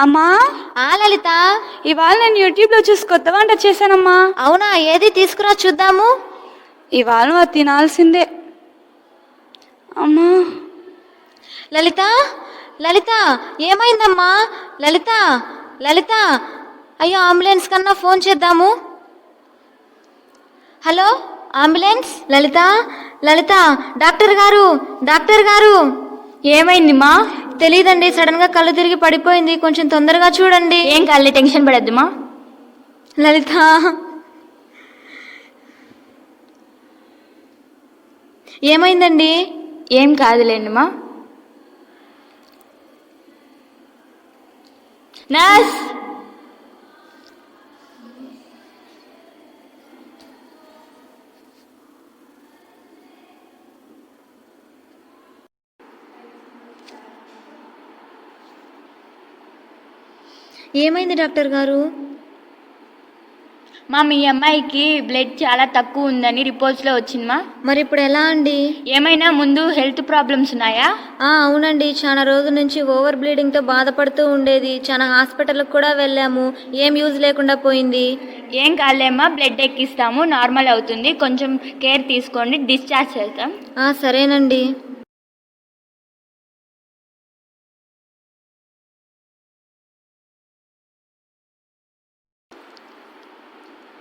అమ్మా లలిత, ఇవాళ నేను యూట్యూబ్లో చూసి కొత్త వంట చేశానమ్మా. అవునా? ఏది తీసుకురా చూద్దాము. ఇవాళ నువ్వు తినాల్సిందే అమ్మా. లలిత, లలిత, ఏమైందమ్మా? లలిత, లలిత, అయ్యో అంబులెన్స్ కన్నా ఫోన్ చేద్దాము. Hello ambulance. Lalitha, Lalitha, doctor గారు, డాక్టర్ గారు. ఏమైంది మా? తెలీదండి, సడన్ గా కళ్ళు తిరిగి పడిపోయింది, కొంచెం తొందరగా చూడండి. ఏం కాదులే, టెన్షన్ పడద్దుమా. లలిత, ఏమైందండి? ఏం కాదులేండి మా. నర్స్, ఏమైంది డాక్టర్ గారు? మా మీ అమ్మాయికి బ్లడ్ చాలా తక్కువ ఉందని రిపోర్ట్స్లో వచ్చిందమ్మా. మరి ఇప్పుడు ఎలా అండి? ఏమైనా ముందు హెల్త్ ప్రాబ్లమ్స్ ఉన్నాయా? అవునండి, చాలా రోజుల నుంచి ఓవర్ బ్లీడింగ్తో బాధపడుతూ ఉండేది. చాలా హాస్పిటల్కి కూడా వెళ్ళాము, ఏం యూజ్ లేకుండా పోయింది. ఏం కాలేమ్మా, బ్లడ్ ఎక్కిస్తాము, నార్మల్ అవుతుంది, కొంచెం కేర్ తీసుకోండి, డిశ్చార్జ్ చేస్తాం. సరేనండి.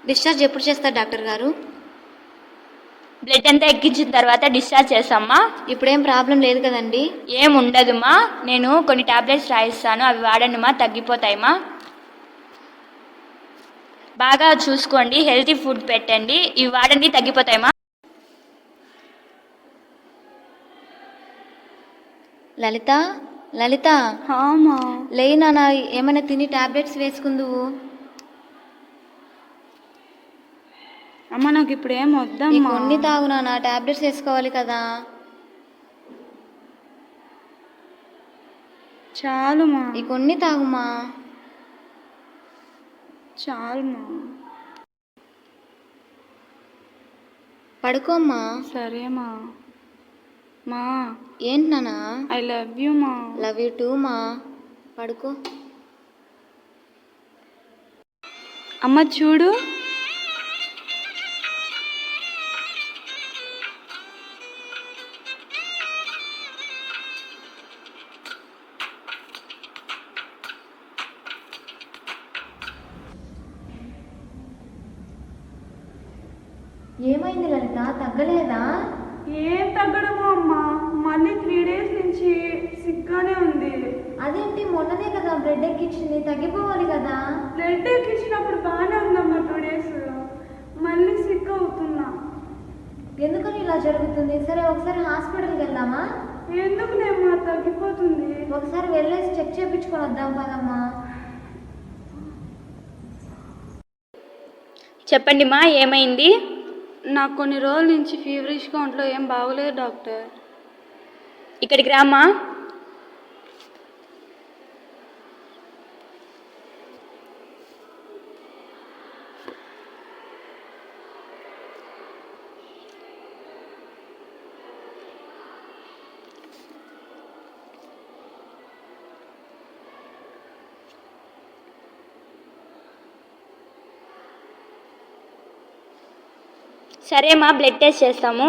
డిశ్చార్జ్ ఎప్పుడు చేస్తారు డాక్టర్ గారు? బ్లడ్ అంతా ఎక్కించిన తర్వాత డిశ్చార్జ్ చేస్తామ్మా. ఇప్పుడేం ప్రాబ్లం లేదు కదండి? ఏం ఉండదుమా, నేను కొన్ని టాబ్లెట్స్ రాయిస్తాను, అవి వాడండిమా, తగ్గిపోతాయిమా. బాగా చూసుకోండి, హెల్తీ ఫుడ్ పెట్టండి, ఇవి వాడండి, తగ్గిపోతాయిమా. లలిత, లలిత, లే నాన్న, ఏమైనా తిని టాబ్లెట్స్ వేసుకుందువు. అమ్మ నాకు ఇప్పుడు ఏం వద్దమ్మా. కొన్ని తాగు నాన్న, టాబ్లెట్స్ వేసుకోవాలి కదా. చాలుమా, ఈ కొన్ని తాగుమా. చాలుమా. పడుకోమ్మా. సరేమా. మా ఏంటి నాన్న? ఐ లవ్ యూ మా. లవ్ యూ టూ మా. పడుకో. అమ్మ చూడు. ఏమైంది లలిత, తగ్గలేదా? ఏం తగ్గడమో అమ్మా, మళ్ళీ 3 days నుంచి సిగ్గానే ఉంది. అదేంటి, మొన్ననే కదా బ్లడ్ ఎక్కించింది, తగ్గిపోవాలి కదా. బ్లడ్ ఎక్కించినప్పుడు బాగానే ఉందమ్మా, 2 days మళ్ళీ సిక్ అవుతున్నా. ఎందుకని ఇలా జరుగుతుంది? సరే ఒకసారి హాస్పిటల్కి వెళ్దామా? ఎందుకులేమ్మా, తగ్గిపోతుంది. ఒకసారి వెళ్ళేసి చెక్ చేయించుకొని వద్దాం పదమ్మా. చెప్పండి మా, ఏమైంది? నాకు కొన్ని రోజుల నుంచి ఫీవరిష్గా ఒంట్లో ఏం బాగోలేదు డాక్టర్. ఇక్కడికి రామ్మా. సరేమ్మా, బ్లడ్ టెస్ట్ చేస్తాము.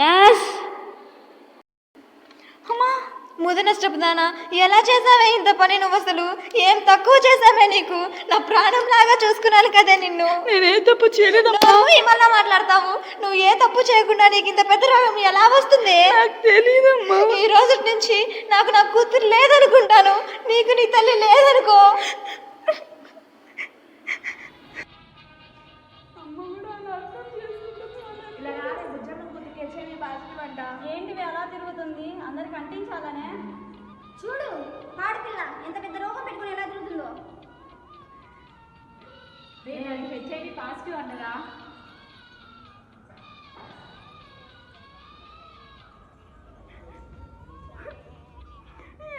నర్స్. అమ్మా, ముద నష్టపోదానా, ఎలా చేసావే ఇంత పని? నువ్వు అసలు ఏం తక్కువ చేసావే? నీకు నా ప్రాణం లాగా చూసుకున్నాను కదే నిన్ను. నేనే తప్పు చేయలేదు. ఏమన్నా మాట్లాడతావు? నువ్వు ఏ తప్పు చేయకుండా నీకు ఇంత పెద్ద రోగం ఎలా వస్తుంది? తెలీదమ్మా. ఈ రోజు నుంచి నాకు నా కూతురు లేదనుకుంటాను, నీకు నీ తల్లి లేదనుకో. ఏంటివి అలా తిరుగుతుంది? అందరికి అంటించాలనే? చూడు, పాడపిల్ల ఎంత పెద్ద రోగం పెట్టుకుని ఎలా తిరుగుతుందో. HIV positive అంటదా?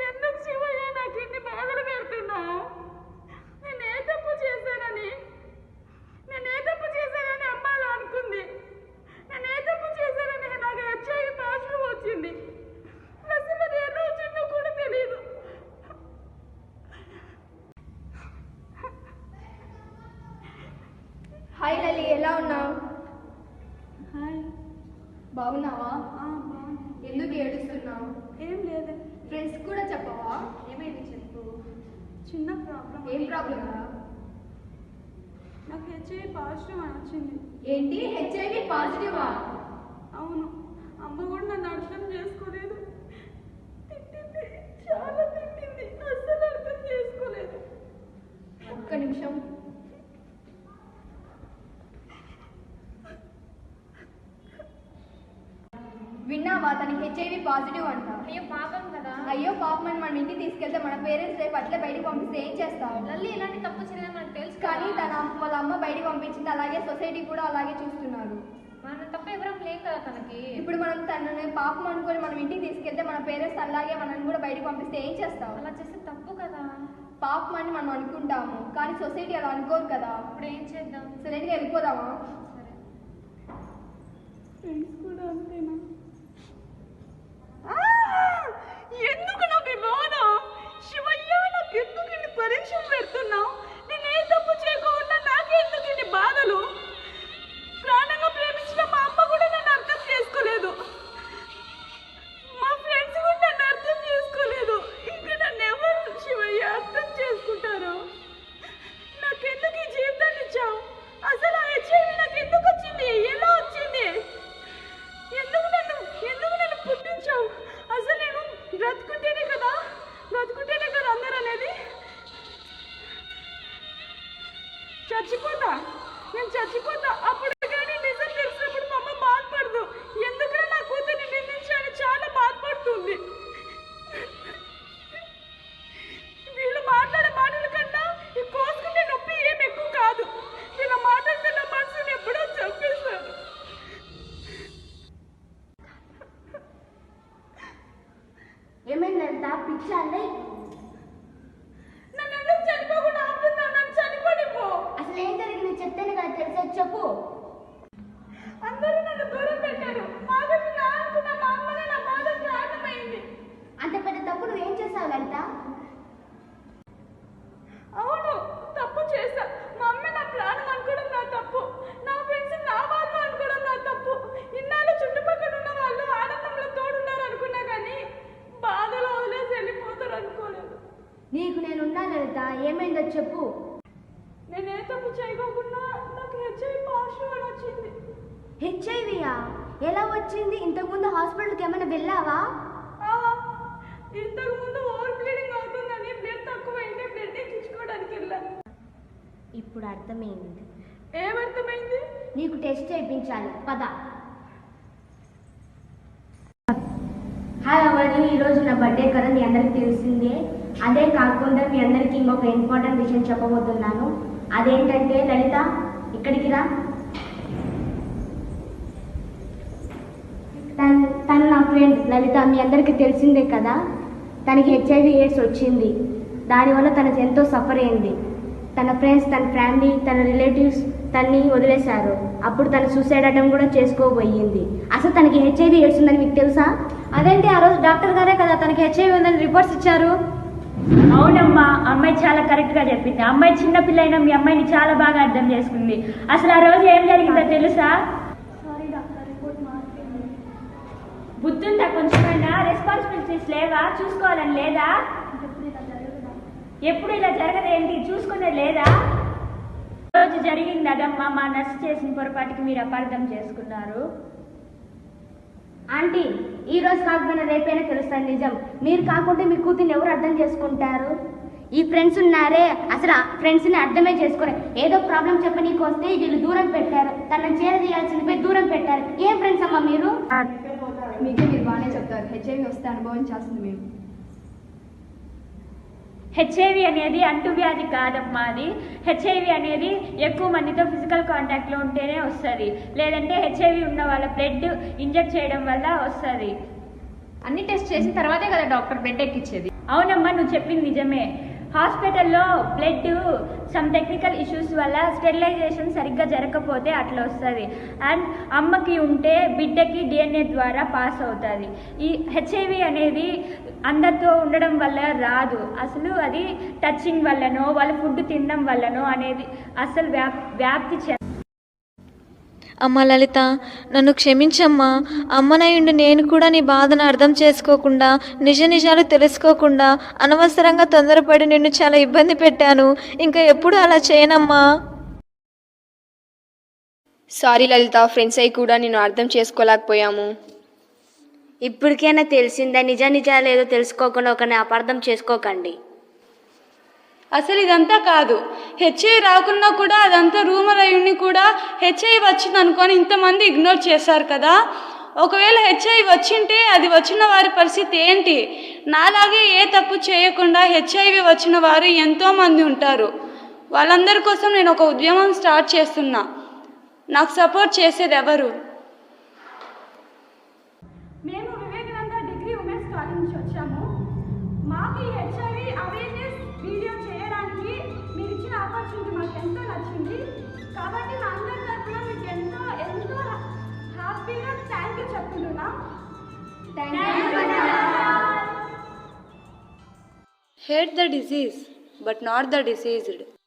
ఎందుకు శివయ్య నాకు ఇన్ని బాధలు పెడుతున్నావు? నేనే తప్పు చేశానని అమ్మాలో అనుకుంది. నేనే తప్పు చేశానని నాకు హెచ్ఐవి పాజిటివ్ వచ్చింది. అసలు అది ఎలా వచ్చిందో కూడా తెలియదు. హాయ్ లలి, ఎలా ఉన్నావు? హాయ్. బాగున్నావా? బాగున్నా. ఎందుకు ఏడుస్తున్నావు? ఏం లేదు, ఫ్రెండ్స్ కూడా చెప్పవా? ఏమైంది చెప్పు. చిన్న ప్రాబ్లం. ఏం ప్రాబ్లం? నాకు హెచ్ఐవి పాజిటివ్ అని వచ్చింది. ఏంటి, హెచ్ఐవి పాజిటివా? అవును, అమ్మ కూడా నన్ను అర్థం చేసుకోలేదు. తిట్టింది, చాలా తిట్టింది, అస్సలు అర్థం చేసుకోలేదు. ఒక్క నిమిషం. విన్నావా, తనకి హెచ్ఐవి పాజిటివ్ అంట. అయ్యో పాపం కదా. అయ్యో పాపం అని మనం ఇంటికి తీసుకెళ్తే మన పేరెంట్స్ రేపు అట్లే బయటికి పంపిస్తే ఏం చేస్తావు? లల్లి ఇలాంటి తప్పు చేయడం మనకు తెలుసు కానీ వాళ్ళ అమ్మ బయటికి పంపించింది, అలాగే సొసైటీ కూడా అలాగే చూస్తున్నారు. మన తప్ప ఎవరం లేం కదా తనకి. ఇప్పుడు మనం తనని పాపం అనుకొని మనం ఇంటికి తీసుకెళ్తే మన పేరెంట్స్ అలాగే మనల్ని కూడా బయటికి పంపిస్తే ఏం చేస్తావు? అలా చేస్తే తప్పు కదా. పాపం అని మనం అనుకుంటాము, కానీ సొసైటీ అలా అనుకోరు కదా. ఇప్పుడు ఏం చేద్దాం? సరైనగా వెళ్ళిపోదామా? సరే. ఫ్రెండ్స్ కూడా అంతేనా? ఎందుకు నాకు బాధ? శివయ్య, నాకు ఎందుకు ఇన్ని పరీక్షలు పెడుతున్నావు? నేను ఏ తప్పు చేయకుండా నాకెందుకు ఇన్ని బాధలు? ప్రాణంగా ప్రేమించిన మా అమ్మ కూడా నన్ను అర్థం చేసుకోలేదు, మా ఫ్రెండ్స్ కూడా నన్ను అర్థం చేసుకోలేదు. ఇంకా నన్ను ఎవరు శివయ్య అర్థం చేసుకుంటారు? నాకెందుకు ఈ జీవితాన్ని ఇచ్చావు? అసలు ఆ హెచ్ఐవి నాకు ఎందుకు వచ్చింది? ఎలా వచ్చింది? ఎందుకు నన్ను పుట్టించావు? అసలు నేను బ్రతుకుంటేనే కదా అందరూ అనేది. నేను చచ్చిపోతా. అప్పుడు కానీ నిజం తెలిసినప్పుడు మా అమ్మ బాధపడదు. ఎందుకంటే నా కూతుర్ని నిందించాలని చాలా బాధపడుతుంది. వీళ్ళు మాట్లాడే మాటల కన్నా ఈ కోసుకుంటే నొప్పి ఏం ఎక్కువ కాదు. వీళ్ళ మాటలతో నా మనసుని ఎప్పుడో చంపేశారు. ఏమైందంట? పిచ్చాలే. నన్ను ఎందుకు చనిపోకుండా ఆపుతున్నావు? నన్ను చనిపోనిపో. అసలు ఏం జరిగింది చెప్తేనే కదా తెలుసా, చెప్పు. అందరూ నన్ను దూరం పెట్టారు. ఆఖరికి నా అనుకున్న మా అమ్మనే నా బాధకు కారణమైంది. అంత పెద్ద తప్పు నువ్వేం చేసావు లలిత? అవును, తప్పు చేశా. మా అమ్మ నా ప్రాణం అనుకోవడం నా తప్పు. నా ఫ్రెండ్స్ నా వాళ్ళు అనుకోవడం నా తప్పు. ఇన్నాళ్ళు చుట్టుపక్కల ఉన్న వాళ్ళు ఆనందంలో తోడున్నారు అనుకున్నా కానీ బాధలో వదిలేసి వెళ్ళిపోతారు అనుకోలేదు. నీకు నేనున్నా లలిత, ఏమైందో చెప్పు. నేను ఏ తప్పు చేయకోకుండా నాకు హెచ్ఐవి పాజిటివ్ అని వచ్చింది. హెచ్ఐవియా? ఎలా వచ్చింది? ఇంతకుముందు హాస్పిటల్కి ఏమైనా వెళ్ళావా? ఇంతకు ముందు ఓవర్ బ్లీడింగ్ అవుతుందని బ్లడ్ తక్కువైంది, బ్లడ్ ఎక్కించుకోవడానికి వెళ్ళాను. ఇప్పుడు అర్థమైంది. ఏమర్థమైంది? నీకు టెస్ట్ చేయించాలి, పద. హాయ్ అవని, ఈరోజు నా బర్త్డే కదా, మీ అందరికి తెలిసిందే. అదే కాకుండా మీ అందరికీ ఇంకొక ఇంపార్టెంట్ విషయం చెప్పబోతున్నాను. అదేంటంటే లలిత, ఇక్కడికి రా. తను నా ఫ్రెండ్ లలిత, మీ అందరికీ తెలిసిందే కదా. తనకి హెచ్ఐవి ఎయిడ్స్ వచ్చింది. దానివల్ల తను ఎంతో సఫర్ అయింది. తన ఫ్రెండ్స్, తన ఫ్యామిలీ, తన రిలేటివ్స్ తన్ని వదిలేశారు. అప్పుడు తను సూసైడ్ అటెంప్ట్ కూడా చేసుకోబోయింది. అసలు తనకి హెచ్ఐవి ఎయిడ్స్ ఉందని మీకు తెలుసా? అదేంటి, ఆ రోజు డాక్టర్ గారే కదా తనకి హెచ్ఐవి ఉందని రిపోర్ట్స్ ఇచ్చారు. అవునమ్మా, అమ్మాయి చాలా కరెక్ట్గా చెప్పింది. అమ్మాయి చిన్నపిల్ల అయినా మీ అమ్మాయిని చాలా బాగా అర్థం చేసుకుంది. అసలు ఆ రోజు ఏం జరిగిందో తెలుసా? బుద్ధుందా కొంచెమైనా? రెస్పాన్సిబిలిటీస్ లేవా? చూసుకోవాలని లేదా? ఎప్పుడు ఇలా జరగదేంటి? చూసుకునేది లేదా? రోజు జరిగింది అదమ్మా. మా నర్సు చేసిన పొరపాటుకి మీరు అపార్థం చేసుకున్నారు. ఆంటీ, ఈ రోజు కాకపోయినా రేపైనా తెలుస్తుంది నిజం. మీరు కాకుంటే మీ కూతుర్ని ఎవరు అర్థం చేసుకుంటారు? ఈ ఫ్రెండ్స్ ఉన్నారే, అసలు ఆ ఫ్రెండ్స్ని అర్థమే చేసుకోరు. ఏదో ప్రాబ్లం చెప్పనీకి వస్తే వీళ్ళు దూరం పెట్టారు. తనని చేరదీయాల్సింది పోయి దూరం పెట్టారు. ఏం ఫ్రెండ్స్ అమ్మా మీరు? మీకే మీరు బాగానే చెప్తారు. హెచ్ఐవి వస్తే అనుభవించాల్సింది మేము. హెచ్ఐవి అనేది అంటువ్యాధి కాదమ్మా. అది హెచ్ఐవి అనేది ఎక్కువ మందితో ఫిజికల్ కాంటాక్ట్లో ఉంటేనే వస్తుంది. లేదంటే హెచ్ఐవి ఉన్న వాళ్ళ బ్లడ్ ఇంజెక్ట్ చేయడం వల్ల వస్తుంది. అన్ని టెస్ట్ చేసిన తర్వాతే కదా డాక్టర్ బ్లడ్ ఎక్కించేది. అవునమ్మా, నువ్వు చెప్పింది నిజమే. హాస్పిటల్లో బ్లడ్ సమ్ టెక్నికల్ ఇష్యూస్ వల్ల స్టెరిలైజేషన్ సరిగ్గా జరగకపోతే అట్లా వస్తుంది. అండ్ అమ్మకి ఉంటే బిడ్డకి డిఎన్ఏ ద్వారా పాస్ అవుతుంది. ఈ హెచ్ఐవి అనేది అందరితో ఉండడం వల్ల రాదు. అసలు అది టచింగ్ వల్లనో వాళ్ళ ఫుడ్ తినడం వల్లనో అనేది అసలు వ్యాప్తి అమ్మ లలిత, నన్ను క్షమించమ్మా. అమ్మనయుండి నేను కూడా నీ బాధను అర్థం చేసుకోకుండా, నిజ నిజాలు తెలుసుకోకుండా అనవసరంగా తొందరపడి నిన్ను చాలా ఇబ్బంది పెట్టాను. ఇంకా ఎప్పుడు అలా చేయనమ్మా. సారీ లలిత, ఫ్రెండ్స్ అయి కూడా నేను అర్థం చేసుకోలేకపోయాము. ఇప్పటికైనా తెలిసిందా? నిజ నిజాలు ఏదో తెలుసుకోకుండా ఒకరిని అపార్థం చేసుకోకండి. అసలు ఇదంతా కాదు. హెచ్ఐవి రాకున్నా కూడా అదంతా రూమర్ అయ్యుండి కూడా హెచ్ఐవి వచ్చింది అనుకొని ఇంతమంది ఇగ్నోర్ చేశారు కదా. ఒకవేళ హెచ్ఐవి వచ్చింటే అది వచ్చిన వారి పరిస్థితి ఏంటి? నాలాగే ఏ తప్పు చేయకుండా హెచ్ఐవి వచ్చిన వారు ఎంతోమంది ఉంటారు. వాళ్ళందరి కోసం నేను ఒక ఉద్యమం స్టార్ట్ చేస్తున్నా. నాకు సపోర్ట్ చేసేది ఎవరు? మేము వివేకానంద డిగ్రీ ఉమెన్స్ కాలేజ్ నుంచి వచ్చాము. మాకు ఈ హెచ్ఐవి అవేర్నెస్ వీడియో చేయడానికి మీరు ఇచ్చిన ఆపర్చునిటీ మాకు ఎంతో నచ్చింది. కాబట్టి మా అందరి తరఫున మీకు ఎంతో ఎంతో హ్యాపీగా థ్యాంక్ యూ చెప్తున్నాం. Hate the disease, but not the diseased.